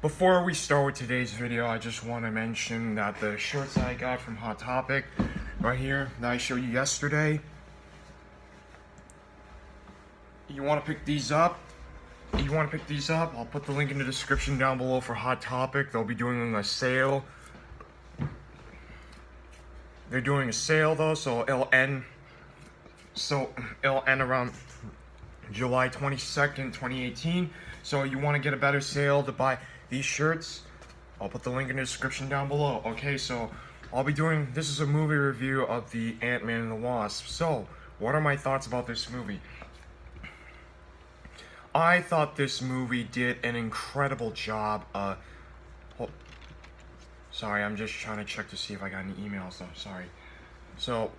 before we start with today's video, I just want to mention that the shirts that I got from Hot Topic, right here, that I showed you yesterday, you want to pick these up. I'll put the link in the description down below for Hot Topic. They'll be doing a sale. They're doing a sale though, so it'll end around July 22nd, 2018. So you want to get a better sale to buy these shirts, I'll put the link in the description down below. Okay, so I'll be doing, this is a movie review of the Ant-Man and the Wasp. So, what are my thoughts about this movie? I thought this movie did an incredible job. Sorry, I'm just trying to check to see if I got any emails though, sorry. So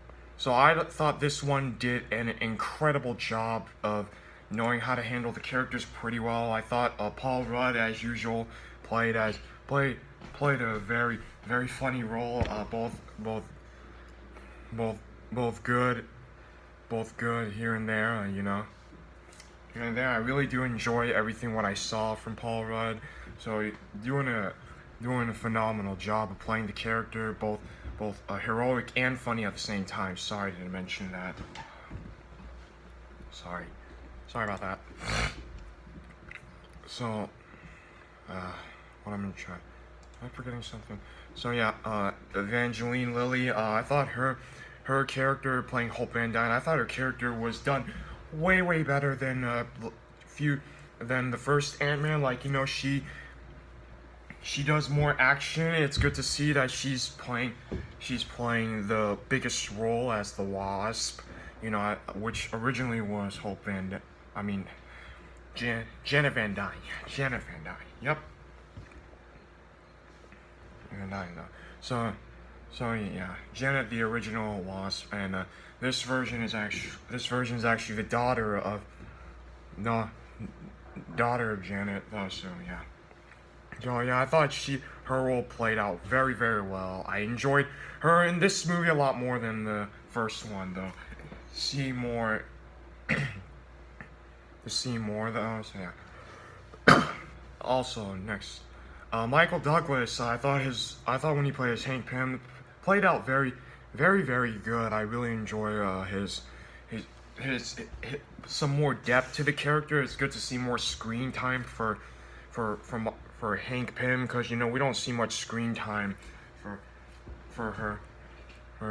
I thought this one did an incredible job of knowing how to handle the characters pretty well. I thought Paul Rudd, as usual, played a very funny role. Both good here and there. Here and there. I really do enjoy everything what I saw from Paul Rudd. So doing a phenomenal job of playing the character, both heroic and funny at the same time. Sorry, didn't mention that. Sorry about that. So, what I'm gonna try. Am I forgetting something? So yeah, Evangeline Lilly. I thought her character playing Hope Van Dyne. I thought her character was done way better than the first Ant-Man. Like, she does more action. It's good to see that she's playing the biggest role as the Wasp. Which originally was Janet Van Dyne. Yep. Van Dyne though. So yeah, Janet, the original Wasp, and this version is actually the daughter of Janet though. So yeah, I thought her role played out very well. I enjoyed her in this movie a lot more than the first one though. See more though. So yeah. Also next, Michael Douglas. I thought when he played as Hank Pym, played out very good. I really enjoy his some more depth to the character. It's good to see more screen time for Hank Pym, because we don't see much screen time for her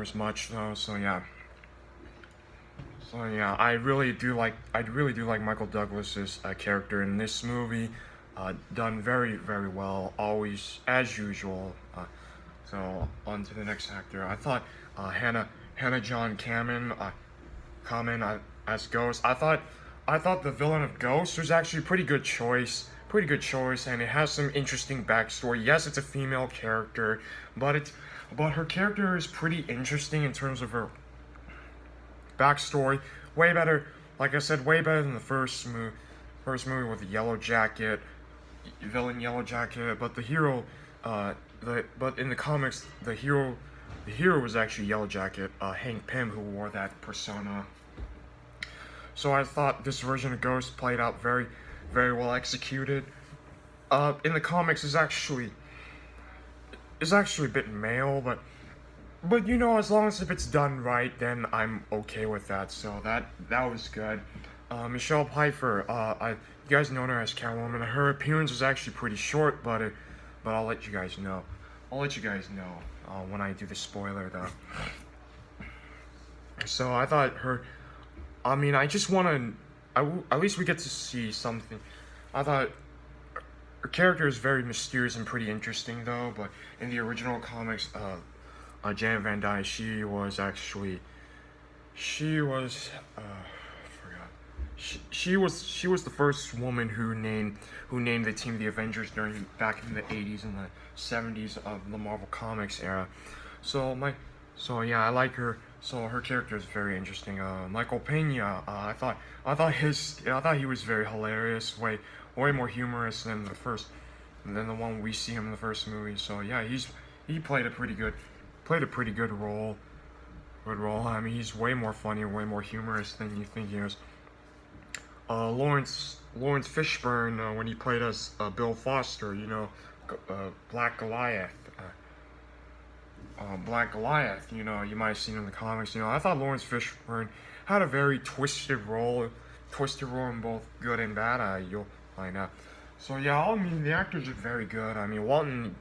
as much though. So yeah, I really do like Michael Douglas's character in this movie. Done very well, always as usual. So on to the next actor. I thought Hannah John Kamen as Ghost. I thought the villain of Ghost was actually a pretty good choice, and it has some interesting backstory. Yes, it's a female character, but her character is pretty interesting in terms of her backstory. Way better, like I said, way better than the first movie with the Yellow Jacket, villain Yellow Jacket. But the hero, but in the comics, the hero was actually Yellow Jacket, Hank Pym, who wore that persona. So I thought this version of Ghost played out very well executed. In the comics is actually a bit male, but as long as if it's done right, then I'm okay with that. So that was good. Michelle Pfeiffer, you guys know her as Catwoman. Her appearance was actually pretty short, but I'll let you guys know. When I do the spoiler though. So I thought I just want to, at least we get to see something. I thought her character is very mysterious and pretty interesting though, but in the original comics, Janet Van Dyne, she was the first woman who named the team the Avengers back in the 80s and the 70s of the Marvel Comics era. So yeah, I like her. So her character is very interesting. Michael Pena, I thought he was very hilarious, way more humorous than the one we see him in the first movie. So yeah, he played a pretty good role. I mean, he's way more funny, way more humorous than you think he is. Lawrence Fishburne when he played as Bill Foster, Black Goliath. Black Goliath, you might have seen in the comics. I thought Lawrence Fishburne had a very twisted role in both good and bad. You'll find out. So yeah, I mean the actors are very good. I mean Walton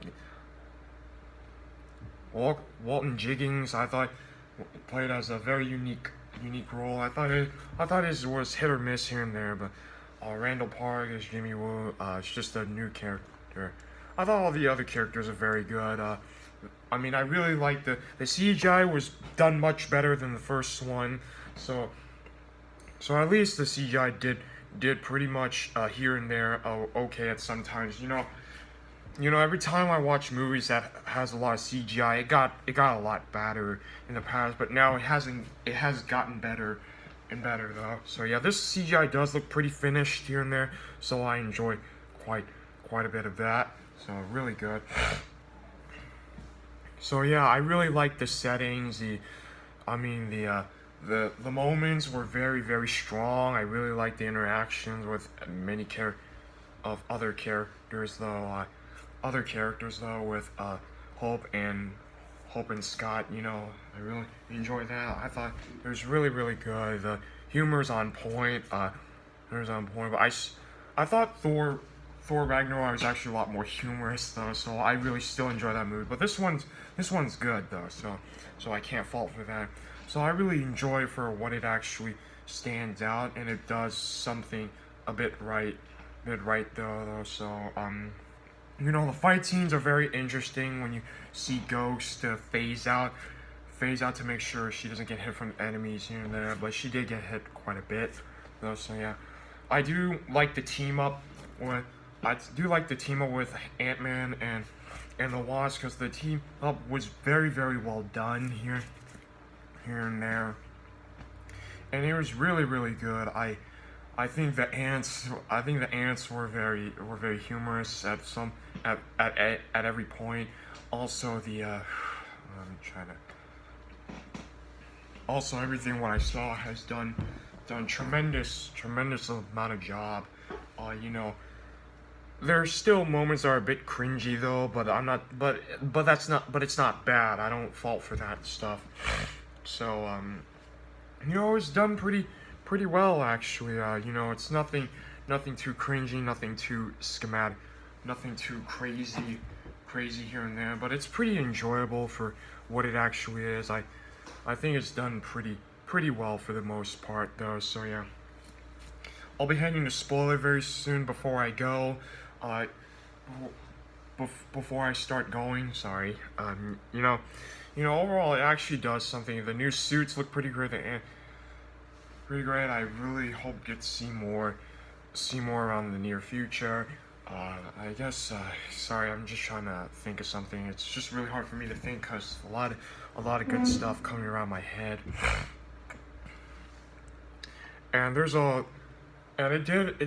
Jiggins, I thought played as a very unique role. I thought his was hit or miss here and there, but Randall Park as Jimmy Woo, it's just a new character. I thought all the other characters are very good. I mean, I really liked the CGI was done much better than the first one, so at least the CGI did pretty much here and there okay at some times. Every time I watch movies that has a lot of CGI, it got a lot better in the past, but now it has gotten better and better though. So yeah, this CGI does look pretty finished here and there, so I enjoy quite a bit of that. So really good. So yeah, I really like the settings. The moments were very strong. I really like the interactions with many other characters though. With Hope and Scott. I really enjoyed that. I thought it was really good. The humor's on point. But I thought Thor Ragnarok was actually a lot more humorous though, so I really still enjoy that movie. But this one's good though, so I can't fault for that. So I really enjoy it for what it actually stands out, and it does something a bit right though. So the fight scenes are very interesting when you see Ghost phase out to make sure she doesn't get hit from enemies here and there, but she did get hit quite a bit though. So yeah, I do like the team up with Ant-Man and the Wasp, because the team up was very well done here and there, and it was really good. I think the ants were very humorous at every point. Also everything what I saw has done tremendous amount of job. There's still moments that are a bit cringy though, but it's not bad. I don't fault for that stuff. So it was done pretty well actually. It's nothing too cringy, nothing too schematic, nothing too crazy here and there, but it's pretty enjoyable for what it actually is. I think it's done pretty well for the most part though. So yeah, I'll be heading to spoiler very soon before I go. Before I start going, sorry. Overall it actually does something. The new suits look pretty great. Pretty great. I really hope to get to see more around the near future. I guess. Sorry, I'm just trying to think of something. It's just really hard for me to think because a lot of good stuff coming around my head. And it did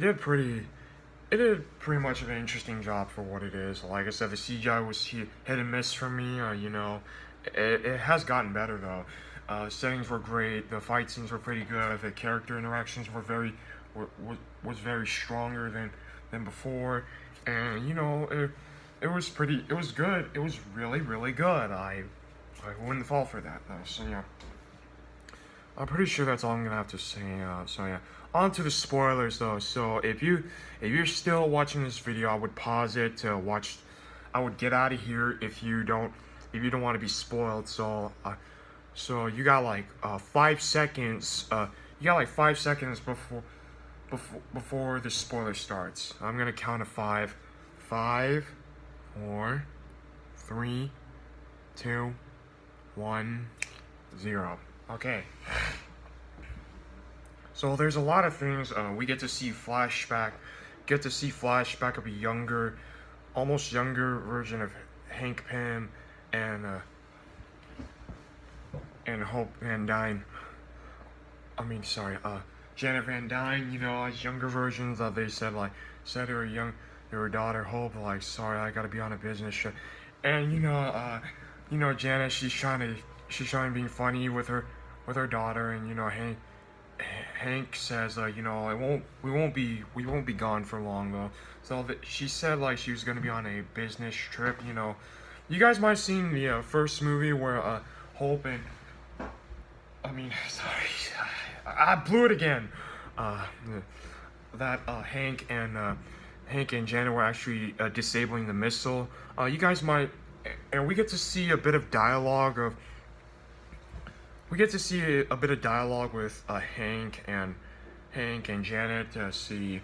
pretty much of an interesting job for what it is. Like I said, the CGI was hit and miss for me. It has gotten better though. Settings were great. The fight scenes were pretty good. The character interactions were was very stronger than before. And it was good. It was really good. I wouldn't fall for that though. So yeah, I'm pretty sure that's all I'm gonna have to say. So yeah, on to the spoilers though. So if you're still watching this video, I would pause it to watch. I would get out of here if you don't want to be spoiled. So you got like 5 seconds. You got like 5 seconds before the spoiler starts. I'm gonna count to 5. 5, 4, 3, 2, 1, 0. Okay. So there's a lot of things. We get to see flashback of a younger, almost younger version of Hank Pym and Hope Van Dyne. Janet Van Dyne. As younger versions. They said to her daughter Hope, like, sorry, I gotta be on a business trip. And Janet, she's trying to be funny with her daughter, and Hank says, we won't be gone for long though. So she said like she was gonna be on a business trip. You guys might have seen the first movie where Hope and sorry, I blew it again. Uh, that Hank and Janet were actually disabling the missile. You guys might, and we get to see a bit of dialogue of. We get to see a bit of dialogue with Hank and Janet to see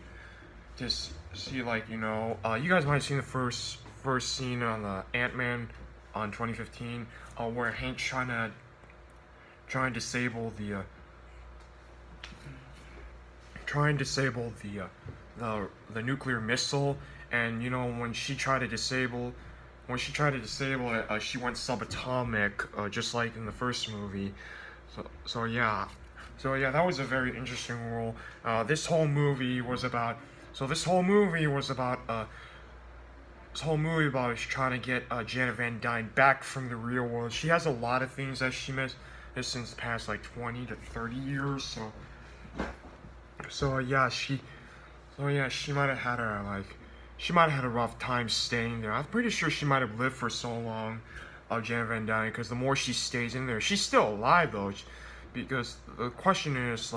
like you guys might have seen the first scene on the Ant-Man on 2015 where Hank's try and disable the nuclear missile, and when she tried to disable it, she went subatomic, just like in the first movie. So yeah, that was a very interesting role. This whole movie was about. So this whole movie about is trying to get Janet Van Dyne back from the real world. She has a lot of things that she missed since the past like 20 to 30 years. So yeah, she might have had a rough time staying there. I'm pretty sure she might have lived for so long, Janet Van Dyne, because the more she stays in there, she's still alive though. Because the question is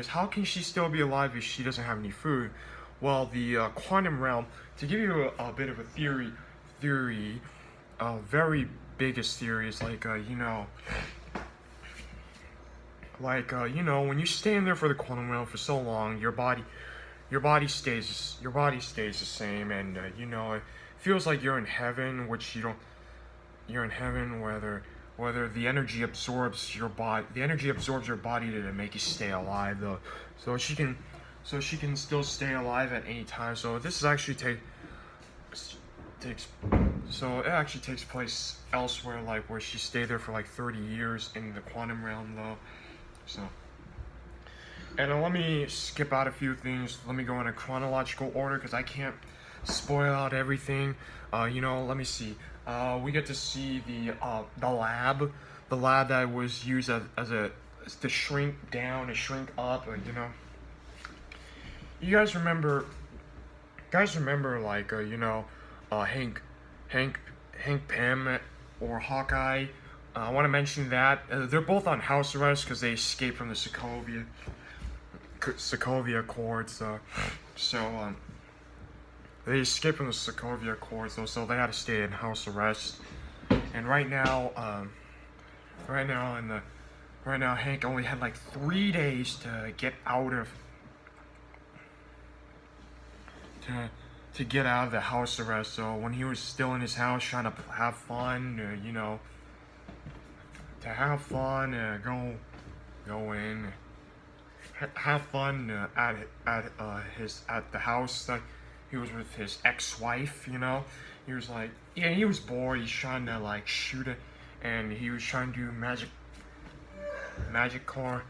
how can she still be alive if she doesn't have any food? Well, the quantum realm. To give you a bit of a theory, very biggest theory is when you stay in there for the quantum realm for so long, your body stays the same, and it feels like you're in heaven, which you don't. You're in heaven, whether the energy absorbs your body. The energy absorbs your body to make you stay alive, though. So she can still stay alive at any time. So this is actually it actually takes place elsewhere, like where she stayed there for like 30 years in the quantum realm, though. So, and let me skip out a few things. Let me go in a chronological order because I can't spoil out everything. Let me see. We get to see the lab that was used to shrink down and shrink up. You guys remember like Hank Pym or Hawkeye. I want to mention that they're both on house arrest because they escaped from the Sokovia Accords. They escaped from the Sokovia Accords, so they had to stay in house arrest. And right now, Hank only had like 3 days to get out of the house arrest. So when he was still in his house trying to have fun, go in, have fun at the house that he was with his ex-wife. He was like, yeah, he was bored. He's trying to like shoot it, and he was trying to do magic car.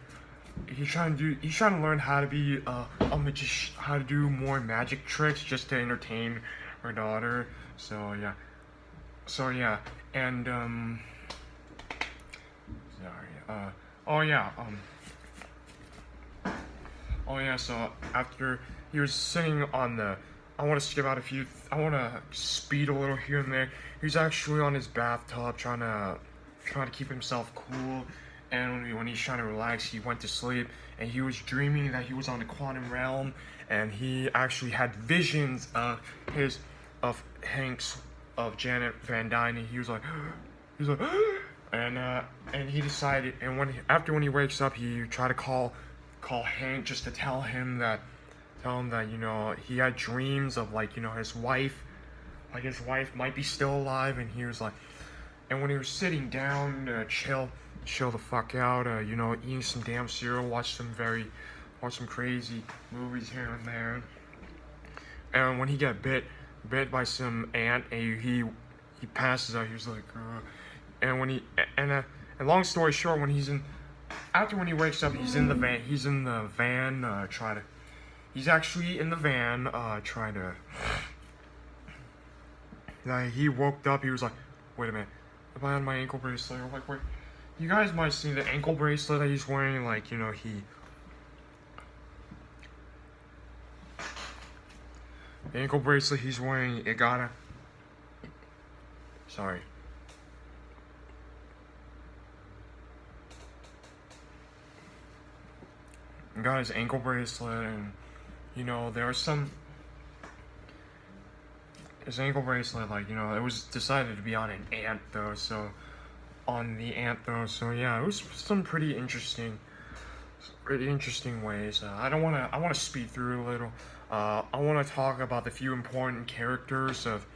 He's trying to learn how to be a magician, how to do more magic tricks just to entertain her daughter. So yeah, and sorry. So after he was sitting on the, I want to skip out a few. I want to speed a little here and there. He was actually on his bathtub trying to keep himself cool. And when he's trying to relax, he went to sleep, and he was dreaming that he was on the quantum realm, and he actually had visions of Janet Van Dyne, and he was like, and he decided, and when he wakes up, he tried to call Hank just to tell him that he had dreams of his wife might be still alive, and he was like, and when he was sitting down to chill the fuck out, eating some damn cereal, watch some crazy movies here and there, and when he got bit by some ant, and he passes out. He was like, and when and long story short, when he wakes up, he's in the van. He's actually in the van, trying to. He woke up. He was like, "Wait a minute, am I on my ankle bracelet?" Or like, wait. you guys might see the ankle bracelet that he's wearing, like, you know, the ankle bracelet he's wearing, it got sorry. Got his ankle bracelet, and, you know, there are some, his ankle bracelet, like, you know, it was decided to be on an ant, though, so, yeah, it was some pretty interesting ways. I want to speed through a little. I want to talk about the few important characters of,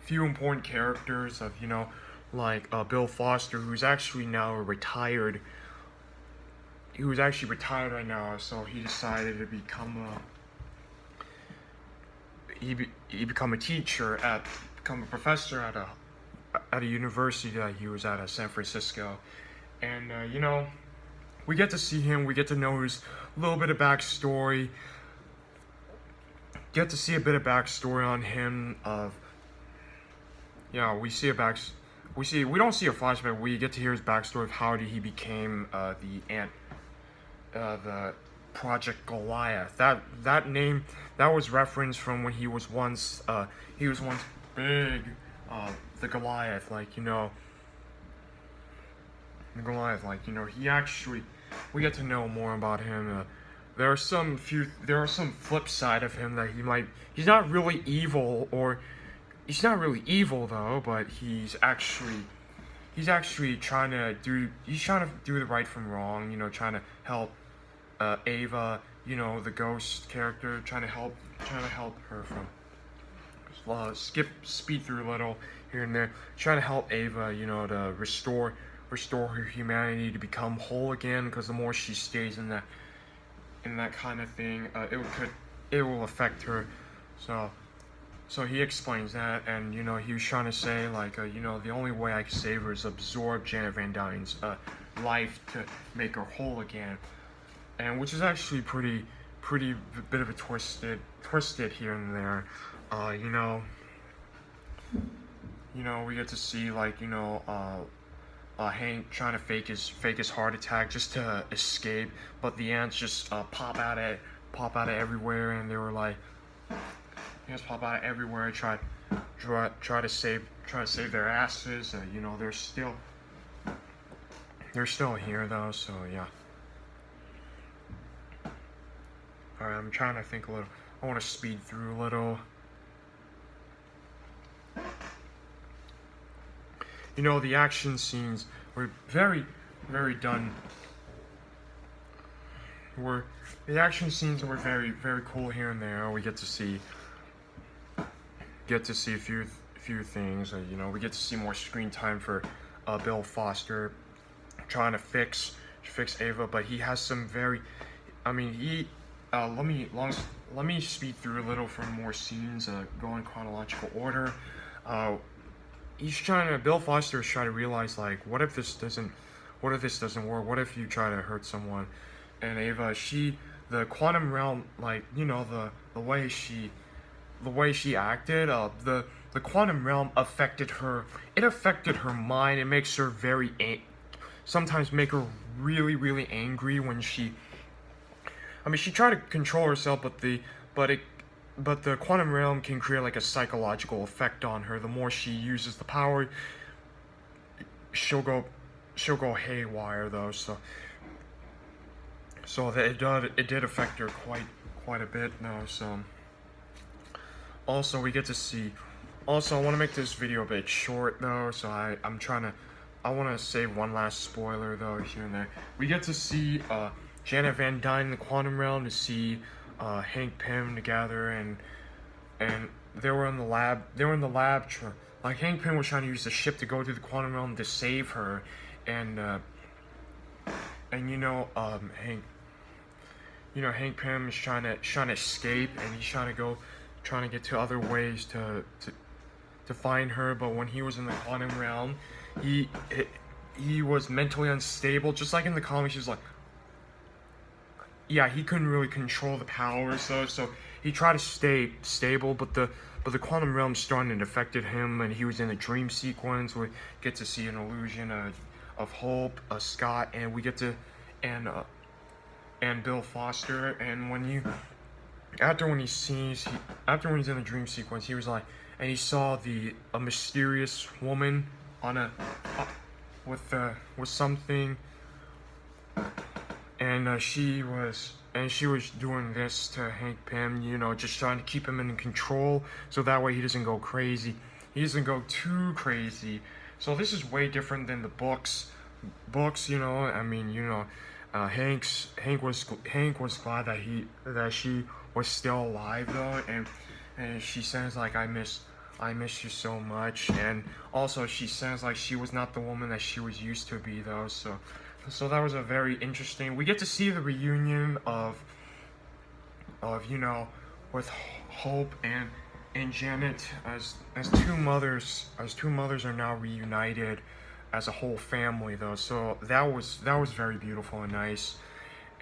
you know, like, Bill Foster, who's actually now retired. He was actually retired right now, so he decided to become become a teacher become a professor at a university that he was at San Francisco. And, you know, we get to see him, we get to know his little bit of backstory, get to see a bit of backstory on him we don't see a flashback, we get to hear his backstory of how he became the Project Goliath. That name, that was referenced from when he was once big, the Goliath, like, you know, we get to know more about him. There are some flip side of him that he's not really evil though, but he's actually trying to do the right from wrong, you know, trying to help Ava, you know, the ghost character, trying to help her from speed through a little here and there, trying to help Ava, you know, to restore her humanity, to become whole again, because the more she stays in that kind of thing, it will affect her. So he explains that, and, you know, he was trying to say, like, you know, the only way I can save her is absorb Janet Van Dyne's life to make her whole again, and which is actually pretty bit of a twisted here and there. You know, we get to see, like, you know, Hank trying to fake his heart attack just to escape, but the ants just pop out of everywhere, and they were like, pop out of everywhere, try to save their asses. You know, they're still here though, so yeah. Alright, I'm trying to think a little. I want to speed through a little. You know, the action scenes were very done. The action scenes were very cool here and there. We get to see a few things. You know, we get to see more screen time for Bill Foster trying to fix Ava, but he has some very. I mean, let me speed through a little for more scenes. Go in chronological order. Bill Foster is trying to realize, like, what if this doesn't work? What if you try to hurt someone? And Ava, the quantum realm, like, you know, the way she acted, the quantum realm affected her. It affected her mind. It makes her sometimes make her really angry when she tried to control herself, but the quantum realm can create, like, a psychological effect on her. The more she uses the power, she'll go haywire though. So that it did affect her quite a bit now. So also we get to see. Also, I want to make this video a bit short though. So I want to save one last spoiler though here and there. We get to see Janet Van Dyne in the quantum realm, to see Hank Pym together, and they were in the lab. Like, Hank Pym was trying to use the ship to go through the quantum realm to save her, and Hank Pym is trying to escape, and he's trying to get to other ways to find her. But when he was in the quantum realm, he was mentally unstable, just like in the comics. He was like, yeah, he couldn't really control the powers, so he tried to stay stable, but the quantum realm started and affected him, and he was in a dream sequence. We get to see an illusion of Hope, Scott, and we get to and Bill Foster. And after when he's in the dream sequence, he was like, and he saw a mysterious woman on with something, and she was doing this to Hank Pym, just trying to keep him in control, so that way he doesn't go crazy. He doesn't go too crazy. So this is way different than the books. Hank was glad that she was still alive though, and she says like, I miss you so much, and also she says like she was not the woman that she was used to be though. So that was a very interesting. We get to see the reunion of with Hope and Janet as two mothers are now reunited as a whole family though. So that was very beautiful and nice,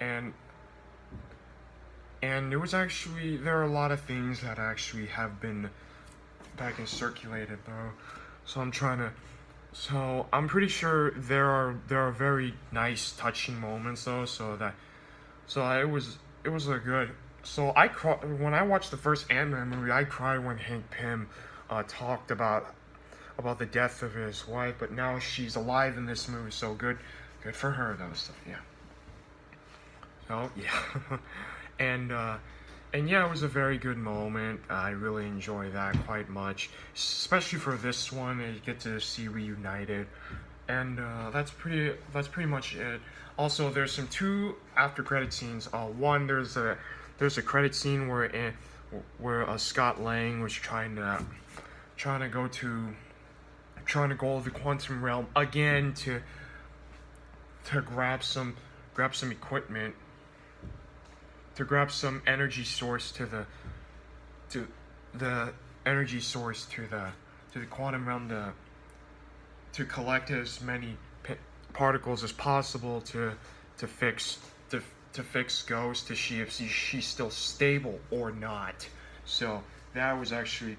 and there are a lot of things that actually have been back and circulated though. So I'm pretty sure there are very nice touching moments though. It was a good. So when I watched the first Ant-Man movie, I cried when Hank Pym talked about the death of his wife, but now she's alive in this movie, so good for her though. So yeah. So yeah. And yeah, it was a very good moment. I really enjoy that quite much, especially for this one. You get to see reunited, and that's pretty much it. Also, there's some two after credit scenes. One, there's a credit scene where Scott Lang was trying to go to the quantum realm again to grab some equipment, to grab some energy source to the quantum realm to collect as many particles as possible to fix Ghost, to see if she's still stable or not. So that was actually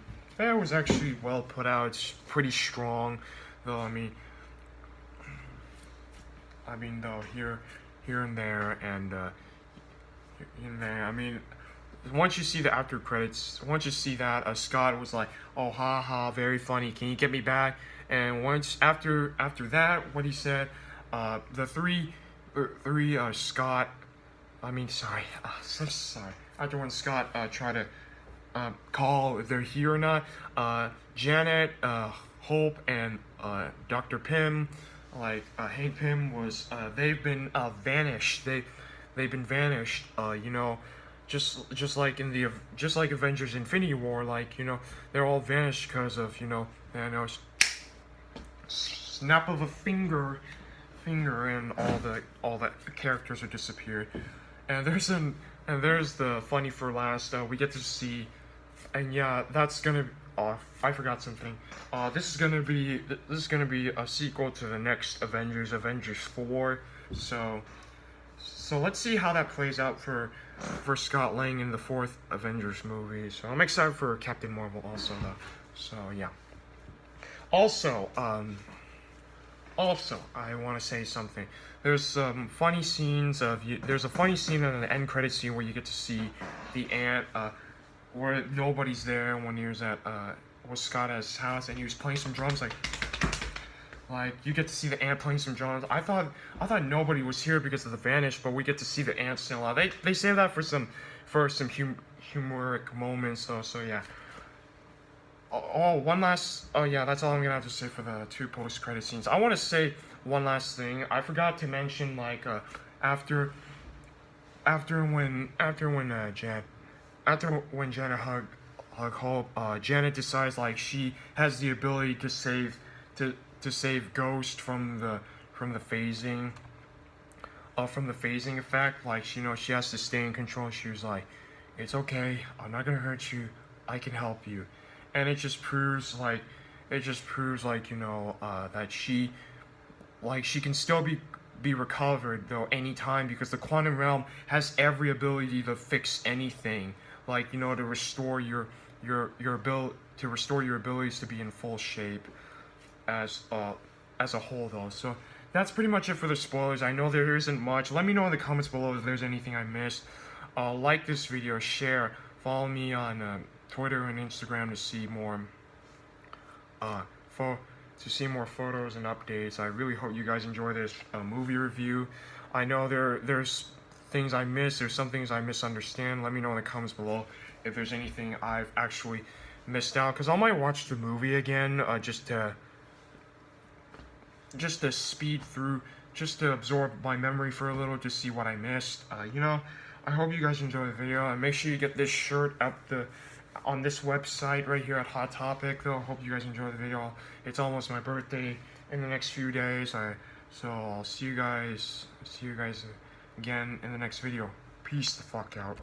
well put out. It's pretty strong, though. Though here and there, and once you see the after credits, once you see that, Scott was like, "Oh, ha ha, very funny. Can you get me back?" And once after that, what he said, the three Scott. So sorry. After when Scott tried to call if they're here or not, Janet, Hope, and Dr. Pym, Hank Pym was, they've been vanished. They've been vanished. Just like Avengers Infinity War, they're all vanished because of Thanos snap of a finger, and all the characters are disappeared. And there's the funny for last. We get to see, and yeah, that's gonna. I forgot something. This is gonna be a sequel to the next Avengers 4. So let's see how that plays out for Scott Lang in the 4th Avengers movie. So I'm excited for Captain Marvel also though. So yeah. Also, I want to say something. There's some funny scenes there's a funny scene in the end credit scene where you get to see the ant, where nobody's there when he was at Scott at his house and he was playing some drums. Like you get to see the ant playing some drums. I thought nobody was here because of the vanish, but we get to see the ant still out. They save that for some humoric moments. So yeah. That's all I'm gonna have to say for the 2 post-credit scenes. I want to say one last thing. I forgot to mention, after when Janet hug Hope, Janet decides she has the ability to save Ghost from the phasing effect. She has to stay in control. She was like, "It's okay. I'm not gonna hurt you. I can help you." And it just proves that she can still be recovered though anytime, because the quantum realm has every ability to fix anything, to restore your abilities to be in full shape as a whole though. So that's pretty much it for the spoilers. I know there isn't much. Let me know in the comments below if there's anything I missed. Like this video, share, follow me on Twitter and Instagram to see more photos and updates. I really hope you guys enjoy this movie review. I know there's things I miss, there's some things I misunderstand. Let me know in the comments below if there's anything I've actually missed out, because I might watch the movie again just to speed through, just to absorb my memory for a little, to see what I missed. You know, I hope you guys enjoy the video, and make sure you get this shirt on this website right here at Hot Topic. Though, I hope you guys enjoy the video. It's almost my birthday in the next few days, so I'll see you guys again in the next video. Peace the fuck out.